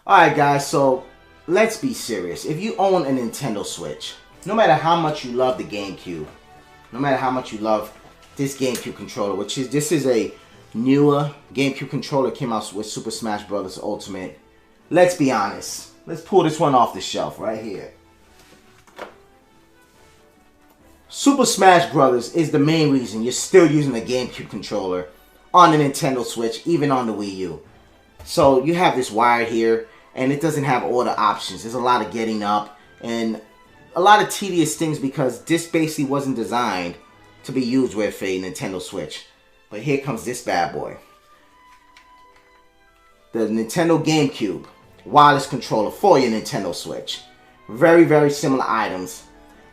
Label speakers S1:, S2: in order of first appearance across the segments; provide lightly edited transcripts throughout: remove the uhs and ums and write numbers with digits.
S1: Alright guys, so let's be serious. If you own a Nintendo Switch, no matter how much you love the GameCube, no matter how much you love this GameCube controller, this is a newer GameCube controller, came out with Super Smash Bros. Ultimate. Let's be honest. Let's pull this one off the shelf right here. Super Smash Bros. Is the main reason you're still using the GameCube controller on the Nintendo Switch, even on the Wii U. So you have this wire here, and it doesn't have all the options. There's a lot of getting up and a lot of tedious things because this basically wasn't designed to be used with a Nintendo Switch. But here comes this bad boy. The Nintendo GameCube wireless controller for your Nintendo Switch. Very, very similar items.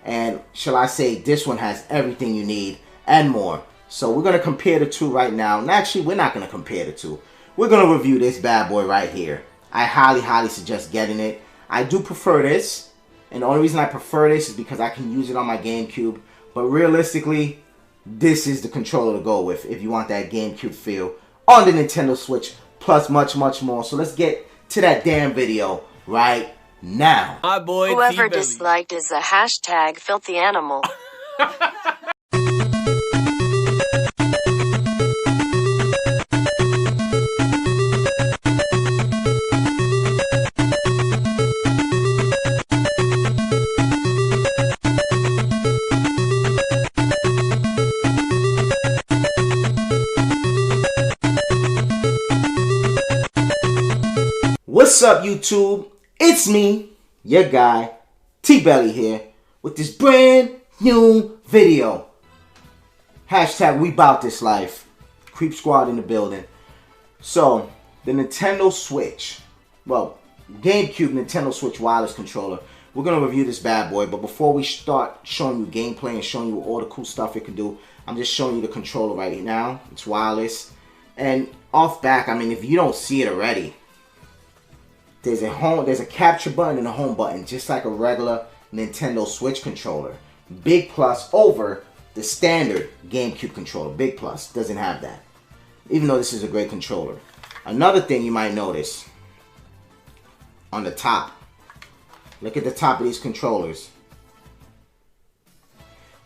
S1: And shall I say, this one has everything you need and more. So we're going to compare the two right now. And actually, we're not going to compare the two. We're going to review this bad boy right here. I highly, highly suggest getting it. I do prefer this. And the only reason I prefer this is because I can use it on my GameCube. But realistically, this is the controller to go with if you want that GameCube feel on the Nintendo Switch. Plus much, much more. So let's get to that damn video right now.
S2: My boy
S3: Whoever
S2: TBelly.
S3: disliked is a hashtag filthy animal.
S1: What's up, YouTube? It's me, your guy, TBelly here, with this brand new video. Hashtag we bout this life. Creep Squad in the building. So, the Nintendo Switch, well, GameCube Nintendo Switch wireless controller. We're going to review this bad boy, but before we start showing you gameplay and showing you all the cool stuff it can do, I'm just showing you the controller right now. It's wireless. And off back, I mean, if you don't see it already, there's a capture button and a home button, just like a regular Nintendo Switch controller. Big plus over the standard GameCube controller. Big plus. Doesn't have that. Even though this is a great controller. Another thing you might notice on the top. Look at the top of these controllers.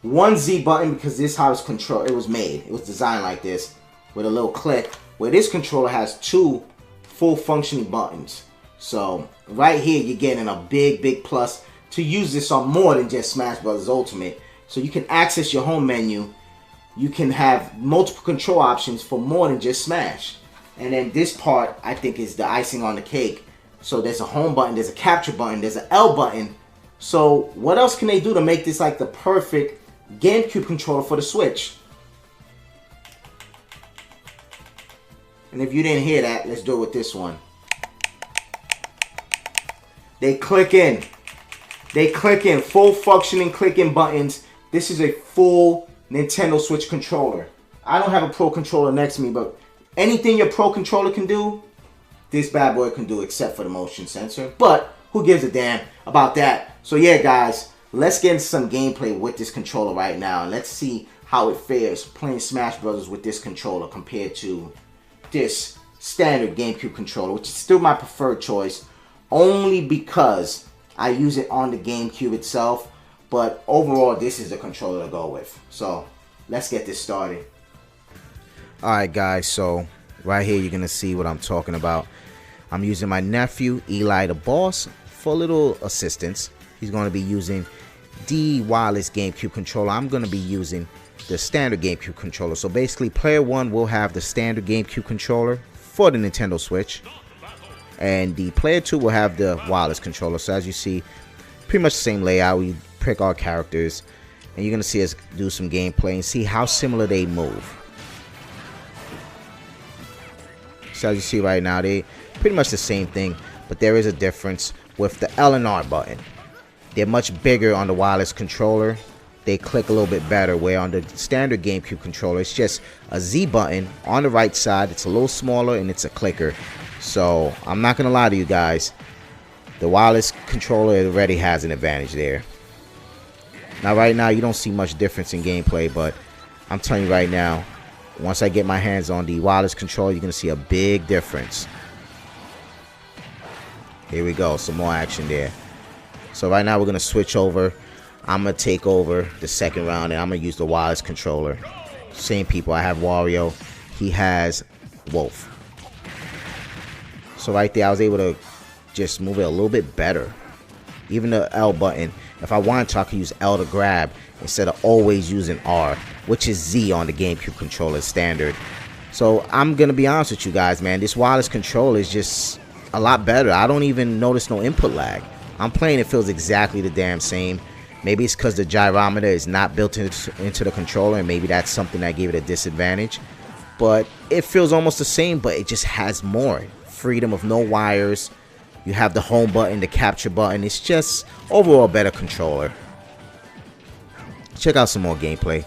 S1: One Z button, because this is how it was made. It was designed like this with a little click. Where this controller has two full functioning buttons. So, right here, you're getting a big, big plus to use this on more than just Smash Bros. Ultimate. So, you can access your home menu. You can have multiple control options for more than just Smash. And then this part, I think, is the icing on the cake. So, there's a home button, there's a capture button, there's an L button. So, what else can they do to make this like the perfect GameCube controller for the Switch? And if you didn't hear that, let's do it with this one. They click in. They click in. Full functioning click-in buttons. This is a full Nintendo Switch controller. I don't have a Pro controller next to me, but anything your Pro controller can do, this bad boy can do, except for the motion sensor. But who gives a damn about that? So yeah, guys, let's get into some gameplay with this controller right now. And let's see how it fares playing Smash Bros. With this controller compared to this standard GameCube controller, which is still my preferred choice. Only because I use it on the GameCube itself. But overall, this is a controller to go with. So, let's get this started. Alright guys, so right here you're going to see what I'm talking about. I'm using my nephew, Eli the Boss, for a little assistance. He's going to be using the wireless GameCube controller. I'm going to be using the standard GameCube controller. So basically, player 1 will have the standard GameCube controller for the Nintendo Switch. And the player 2 will have the wireless controller. So as you see, pretty much the same layout. We pick our characters. And you're going to see us do some gameplay and see how similar they move. So as you see right now, they pretty much the same thing. But there is a difference with the L and R button. They're much bigger on the wireless controller. They click a little bit better, where on the standard GameCube controller, it's just a Z button on the right side. It's a little smaller and it's a clicker. So, I'm not going to lie to you guys. The wireless controller already has an advantage there. Now, right now, you don't see much difference in gameplay, but I'm telling you right now, once I get my hands on the wireless controller, you're going to see a big difference. Here we go. Some more action there. So right now we're going to switch over. I'm going to take over the second round, and I'm going to use the wireless controller. Same people. I have Wario. He has Wolf. So right there, I was able to just move it a little bit better. Even the L button, if I wanted to, I could use L to grab instead of always using R, which is Z on the GameCube controller standard. So I'm going to be honest with you guys, man. This wireless controller is just a lot better. I don't even notice no input lag. I'm playing, it feels exactly the damn same. Maybe it's because the gyrometer is not built into the controller, and maybe that's something that gave it a disadvantage. But it feels almost the same, but it just has more freedom of no wires. You have the home button, the capture button. It's just overall a better controller. Check out some more gameplay.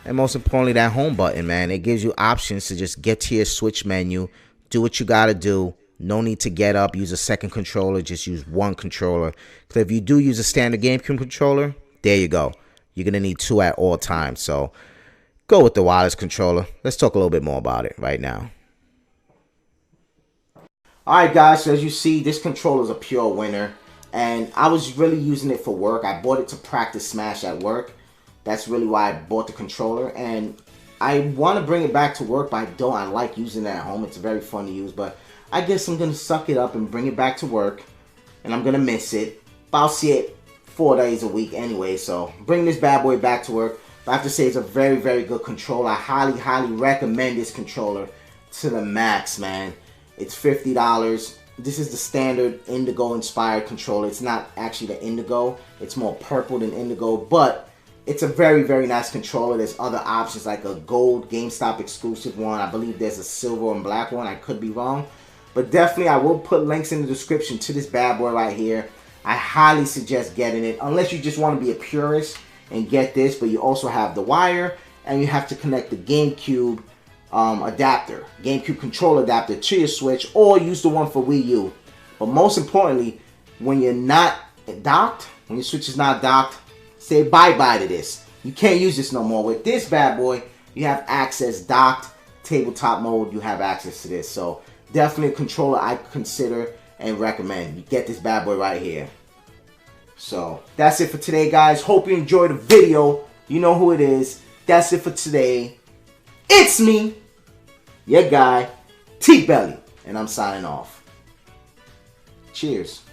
S1: And most importantly, that home button, man. It gives you options to just get to your Switch menu, do what you gotta do. No need to get up, use a second controller, just use one controller. Because if you do use a standard GameCube controller, there you go. You're gonna need two at all times. So go with the wireless controller. Let's talk a little bit more about it right now. Alright guys, so as you see, this controller is a pure winner. And I was really using it for work. I bought it to practice Smash at work. That's really why I bought the controller, and I want to bring it back to work, but I don't. I like using it at home. It's very fun to use, but I guess I'm going to suck it up and bring it back to work, and I'm going to miss it. But I'll see it 4 days a week anyway, so bring this bad boy back to work. But I have to say it's a very, very good controller. I highly, highly recommend this controller to the max, man. It's $50. This is the standard indigo-inspired controller. It's not actually the indigo. It's more purple than indigo, but it's a very, very nice controller. There's other options like a gold GameStop exclusive one. I believe there's a silver and black one. I could be wrong. But definitely I will put links in the description to this bad boy right here. I highly suggest getting it. Unless you just want to be a purist and get this. But you also have the wire. And you have to connect the GameCube adapter. GameCube controller adapter to your Switch. Or use the one for Wii U. But most importantly, when you're not docked, when your Switch is not docked, say bye-bye to this. You can't use this no more. With this bad boy, you have access docked, tabletop mode, you have access to this. So definitely a controller I consider and recommend. You get this bad boy right here. So that's it for today, guys. Hope you enjoyed the video. You know who it is. That's it for today. It's me, your guy, TBelly, and I'm signing off. Cheers.